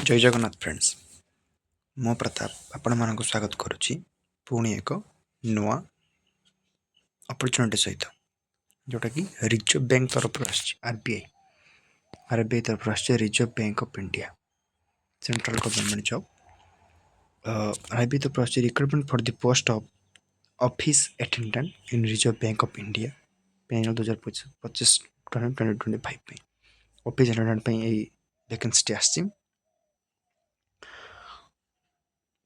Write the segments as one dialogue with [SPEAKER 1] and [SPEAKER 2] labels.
[SPEAKER 1] जय जगन्नाथ फ्रेंड्स मो प्रताप आपण मानक स्वागत करुच्ची पुणी एक नुआ अपॉर्चुनिटी सहित जोटा कि रिजर्व बैंक तरफ आरबीआई तरफ reserve bank of India central government job RBI तरफ recruitment for the post of office attendant in reserve bank of India panel 2025 2025 office attendant vacancy आसी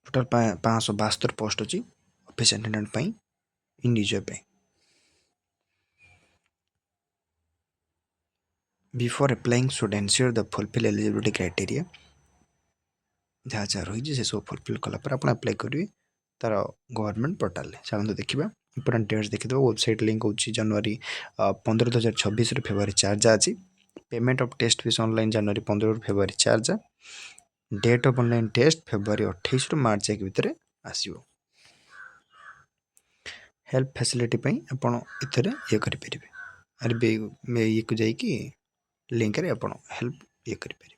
[SPEAKER 1] टोटाल 572 पोस्ट अच्छी office attendant in reserve bank before applying should ensure the fulfill eligibility criteria जहाँ जहाँ रही से सब fulfil कलापर आप apply करेंगे तार गवर्नमेंट पोर्टाल चलते देखा इंपोर्टाट डेट्स देखिए वेबसाइट लिंक हो जनवरी 15/2026 फेब्रुआरी 4 जा अच्छी payment of test fees online जनवरी 15 फेब्रुआरी 4 जा date of online test February 28 मार्च 1 भितर आसो हेल्प फैसिलिटी आपड़ ये करेंगे आरबीआई ये को जाकि लिंक रे आप हेल्प ये करेंगे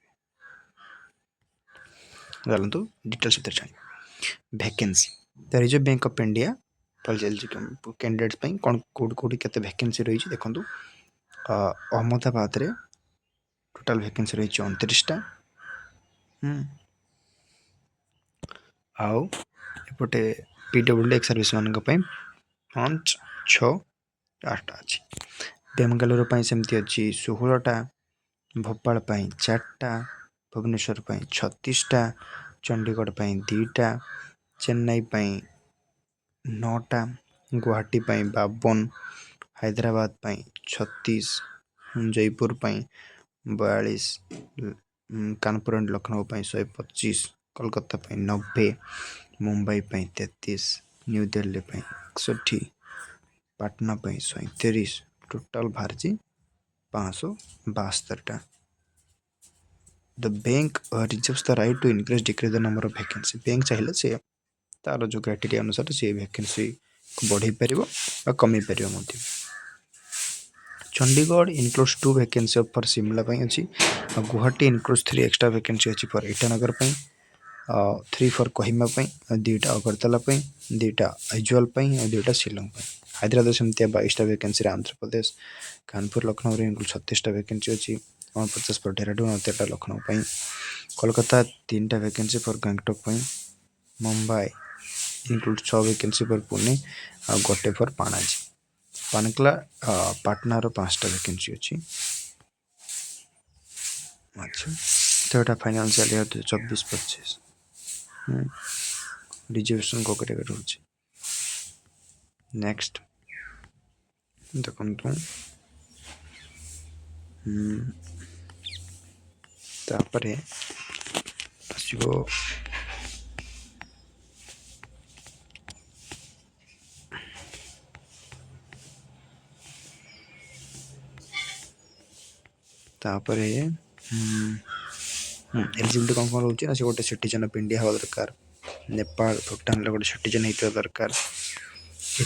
[SPEAKER 1] चलते डिटेल्स भर जान vacancy the reserve bank of India candidates कौन कौटी के वैकेंसी रही देखो अहमदाबाद रे टोटाल वैकेंसी रही 29टा आउ एपटे पीडब्ल्यू एक्स सर्विस मान 5 6 8टा अच्छी बेंगालुरु सेमती अच्छी 16टा भोपाल 4टा भुवनेश्वर 36टा चंडीगढ़ 2टा चेन्नई 9टा Guwahati 52 Hyderabad 36 Jaipur 42 Kanpur and Lucknow 125 Kolkata 90 Mumbai 33 new Delhi 61 Patna 37 total बाहर 572टा the bank reserves the right to increase decrease the number of vacancy bank चाहिए से तार जो क्राइटेरिया अनुसार से वैकेंसी को बढ़ई पार कमी पार Chandigarh includes 2 vacancy for Shimla अच्छी गुवाहाटी इनक्लूड्स 3 एक्स्ट्रा वैकेंसी अच्छी फॉर ईटानगर 3 फॉर कोहिमा 2टा अगरतला 2टा आइजवाल 2टा शिलंग हैदराबाद सेमती 22टा वैकेंसी आंध्र प्रदेश कानपुर लखनऊ इनक्लूड 36टा वैकेंसी अच्छी 49 फॉर डेहराडून और 13टा लखनऊ कोलकाता 3टा vacancy for Gangtok Mumbai include 6 vacancy for Pune और गोटे फॉर पाणाजी पानकला पाटना 5टा वैकेंसी अच्छी अच्छा थर्ड फाइनान्शियल ईयर 2024-25 रिजर्वेशन को रोचे नेक्स्ट देखो तापर आसो तापर एलिजिबिलिटी कौन कौन रोचे ना से गोटे सिटीजन ऑफ इंडिया हवा दरकार नेपाल भूटान गोटे सिटीजन होता दरकार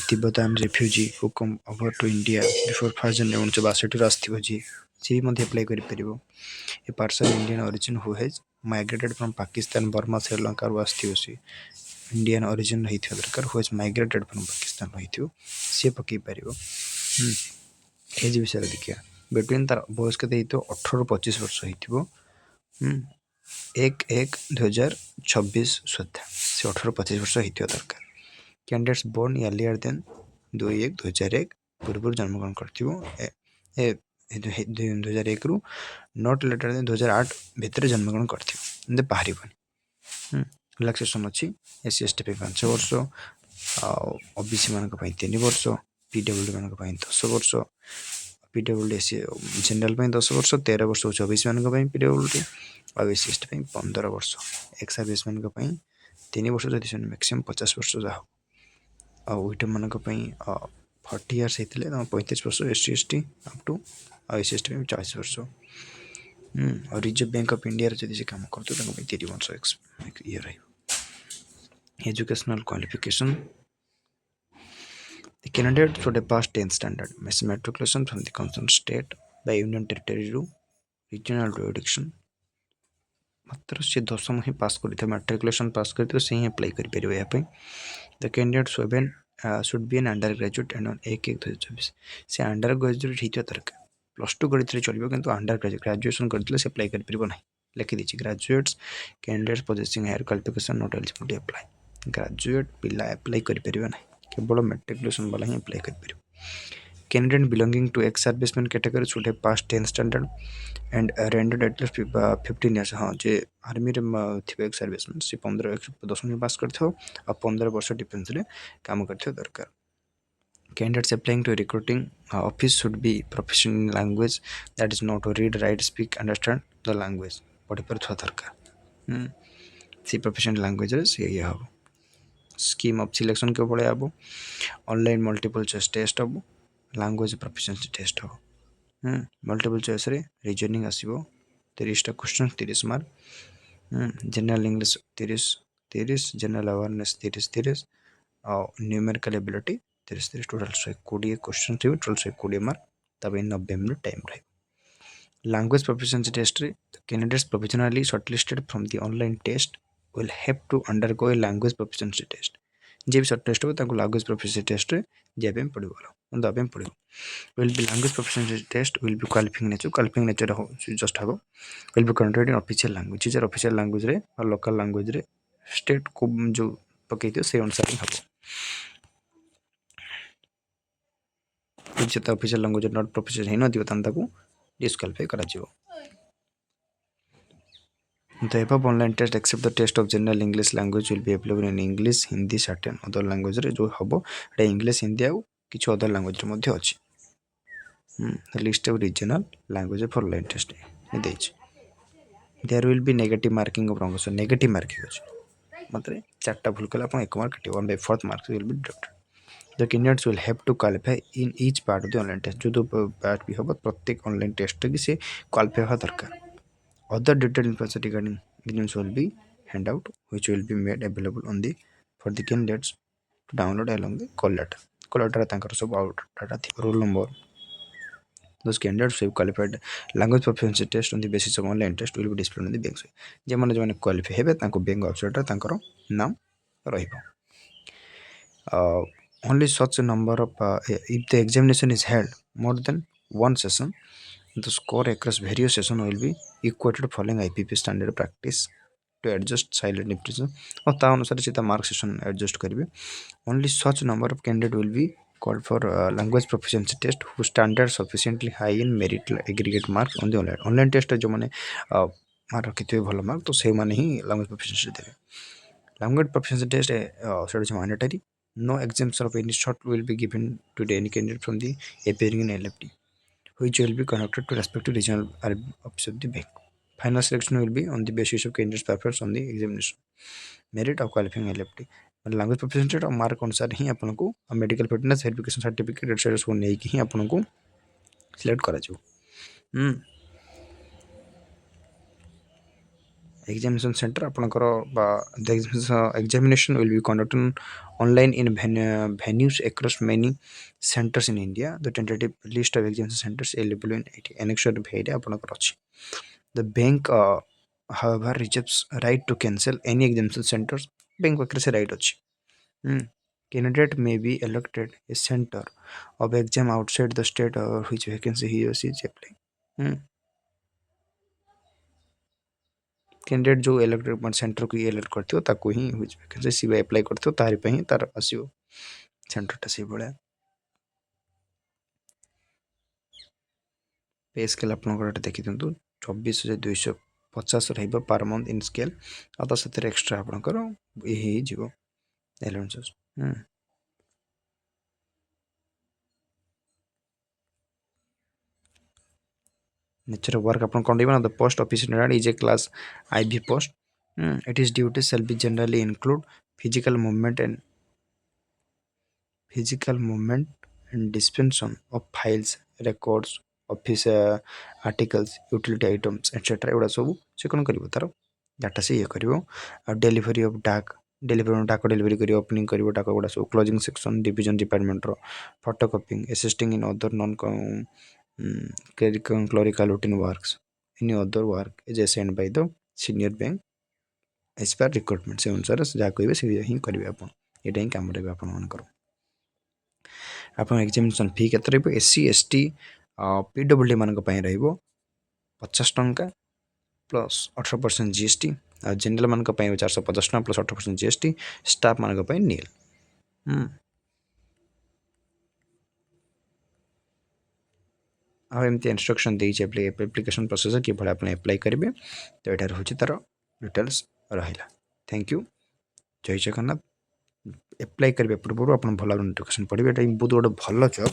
[SPEAKER 1] Tibetan refugee who come over to India before 1 January 1962 आसो जी सी अप्लाई कर a person Indian origin who has migrated from Pakistan Burma Sri Lanka आसो सी इंडियन ओरिजिन होता दरकार who has migrated from Pakistan हो सी पकई पार एज विषय देखिए बिटवीन तार बयस के 18-25 वर्ष हो 1/1/2026 सुधा से 18-25 वर्ष होता दरकार कैंडिडेट्स बोर्न अर्लियर देन 2/1/2001 पूर्व जन्मग्रहण कर 2001 रु नॉट लेटर देन 2008 भितर जन्मग्रहण कर बाहर रिलैक्सेशन अच्छी एससी एसटी 5 वर्ष ओबीसी मान 3 वर्ष पीडब्ल्यू मान 10 वर्ष पीडब्ल्यू एस जनरल 10 वर्ष 13 वर्ष ओबीसी मान पीडब्ल्यू और एस सी एसटी 15 वर्ष एक्स सर्विस मान 3 वर्ष जदि मैक्सिमम 50 वर्ष जा आईट मान 40 इयर्स होते 35 वर्ष S C ST up to S S T 40 वर्ष और रिजर्व बैंक ऑफ इंडिया जब से कम करते 30 वर्ष ये रही educational qualification The candidate should have passed 10th standard matriculation from the concerned state by union territory to regional jurisdiction ମାତ୍ର ସେ ଦଶମ ହିଁ ପାସ୍ କରିଥାଏ, ମାଟ୍ରିକୁଲେସନ୍ ପାସ୍ କରିଥିବ ସେ ହିଁ ଆପ୍ଲାଏ କରିପାରିବ ଏହା ପାଇଁ। ଦ candidate should be N under graduate and on 1/1/2024 ସେ ଅଣ୍ଡର ଗ୍ରାଜୁଏଟ୍ ହେଇଥିବା ଦରକାର। +2 କରିଥିଲେ ଚଳିବ କିନ୍ତୁ ଅଣ୍ଡର ଗ୍ରାଜୁଏସନ୍ କରିଥିଲେ ସେ ଆପ୍ଲାଏ କରିପାରିବ ନାହିଁ। ଲେଖିଦେଇଛି graduates candidates possessing higher qualification not eligible to apply. Graduate ପିଲା ଆପ୍ଲାଏ କରିପାରିବ ନାହିଁ, କେବଳ ମାଟ୍ରିକୁଲେସନ୍ ବାଲା ହିଁ ଆପ୍ଲାଏ କରିପାରିବ। Candidate belonging to ex-serviceman category should have passed 10th standard and rendered at least 15 years। हाँ जे आर्मी रे थे एक्स सर्विसमैन से 10वीं पास करथियो और 15 वर्ष डिफेंस रे काम करथियो दरकार। Candidates applying to recruiting office should be proficient in language that is not to read, write, speak, understand the language पढ़ी पारुଥିବା दरकार। सी प्रोफिशिएंट लैंग्वेज रे से ये हबो। स्कीम ऑफ सिलेक्शन के भले हबो, ऑनलाइन मल्टीपल चॉइस टेस्ट हबो, लैंग्वेज प्रोफिशिएंसी टेस्ट हबो। मल्टीपल चॉइस रे रीजनिंग आसीबो 30 टा question 30 mark. General English 30 general awareness 30 और न्यूमेरिकल एबिलिटी 30 टोटल 120 क्वेश्चन थे, टोटल 120 मार्क। तब 90 मिनट टाइम रहे। लैंग्वेज प्रोफिशिएंसी टेस्ट रे candidates provisionally shortlisted from the online test will have to undergo a language proficiency test. जे भी short test हो ताको language proficiency test रे जेबे पड़िबो दबे पड़िबो। will be language proficiency test will be qualifying nature हो just हबो will be conducted in official language J official language रे और local language रे state को जो पकेइतो से अनुसार हबो। जे official language not proficient है न दियो तन ताको disqualify करा जिवो। The above online test except the test of general English language will be available in English, Hindi, certain other language रे जो हबो एटा English, Hindi आउ किछु other language रे मध्ये अछि। The list of regional language for online test देछि। There will be negative marking of wrong answer, negative marking अछि मतलब चारटा भूल कला अपन 1 मार्क काटियो, 1/4 marks will be deducted। The candidates will have to qualify in each part of the online test जो part भी होगा प्रत्येक ऑनलाइन टेस्ट की से क्वालिफाई होगा दरकार। Other detailed information regarding exams will be handout which will be made available on the for the candidates to download along the call letter। call letter तांकर सब आउट डाटा थी roll number. Those candidates who have qualified language proficiency test on the basis of online test will be displayed on the bank site। जे माने जो qualify हेबे तांको bank website रे तांकर नाम रहिबो। Only such a number of if the examination is held more than one session, the score across various sessions will be equated following IPP standard practice to adjust silent impression और ता अनुसार से mark session adjust करेंगे। Only such number of candidate will be called for language proficiency test who standard sufficiently high in merit aggregate marks on the online test जो माने mark रखिथे भल mark तो से माने ही language proficiency देबे। language proficiency test सेटा is mandatory। No exemption of any sort will be given to any candidate from the appearing in LFT which will be conducted to respective regional office of the bank। Final selection will be on the basis of candidates performance on the examination merit of qualifying LFT। language proficiency और mark अनुसार ही आपन को medical fitness verification certificate etcetera सब नै कि ही आपन को select करा जो। examination center आपनकर the examination will be conducted online in venues across many centers in India। the tentative list of examination centers available in annexure भेरे आपनकर अछि। the bank however reserves right to cancel any examination centers bank वक्र से right अछि। candidate may be elected a center of exam outside the state or which vacancy he or she is applying। Candidate जो elected centre को elect करथियो ताको ही which vacancy C apply करथियो तारि पे ही तार आसीओ सेंटरटा से बळे। पे स्केल आपनकर देखि दिंतु 24250 रहइबो पर मंथ इन स्केल आ त सतिर एक्स्ट्रा आपनकर एही जीवो एलाउंसेस। nature of work upon condition the post office is a class IV post। it is duties shall be generally include physical movement and dispensation of files, records, office articles, utility items etc एवडा सब से कोन करिवो तार data से ये करिवो। Delivery of डाक डाक delivery करिवो, opening करिवो डाक गुडा सब, क्लोजिंग सेक्शन डिवीजन डिपार्टमेंट रो, photocopying, assisting in other non clerical routine works, any other work is assigned by the senior bank as पर रिक्रुटमेंट से अनुसार जहाँ कहे से हिं करेंगे आप यहाँ कम रही आपर आप एग्जामिनेशन फी के एससी एसटी पीडब्ल्यूडी मान रही 50 प्लस 18% जीएसटी जनरल मान 450 प्लस 18% जीएसटी स्टाफ मान नील आमती इंस्ट्रक्शन देती एप्लिकेशन प्रोसेस कि आप एप्लाई करेंगे तो यहाँ हूँ तार डिटेल्स रहा थैंक यू जय जगन्नाथ एप्लाई करेंगे पूर्व आप भल नोटिफिकेशन पढ़े ये बहुत गोटे भल जॉब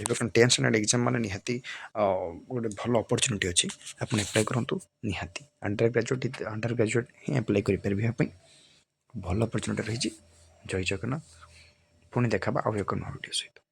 [SPEAKER 1] जो टेंशन एग्जाम मैंने निहाती गोटे भल अपरच्युनिटी अच्छी आप एप्लाई करूँ निहाती अंडर ग्रेजुएट ही एप्लाई करेंगे भल अपरच्युनिटी रही जय जगन्नाथ पुणी देखा आउ एक नुआ वीडियो सहित।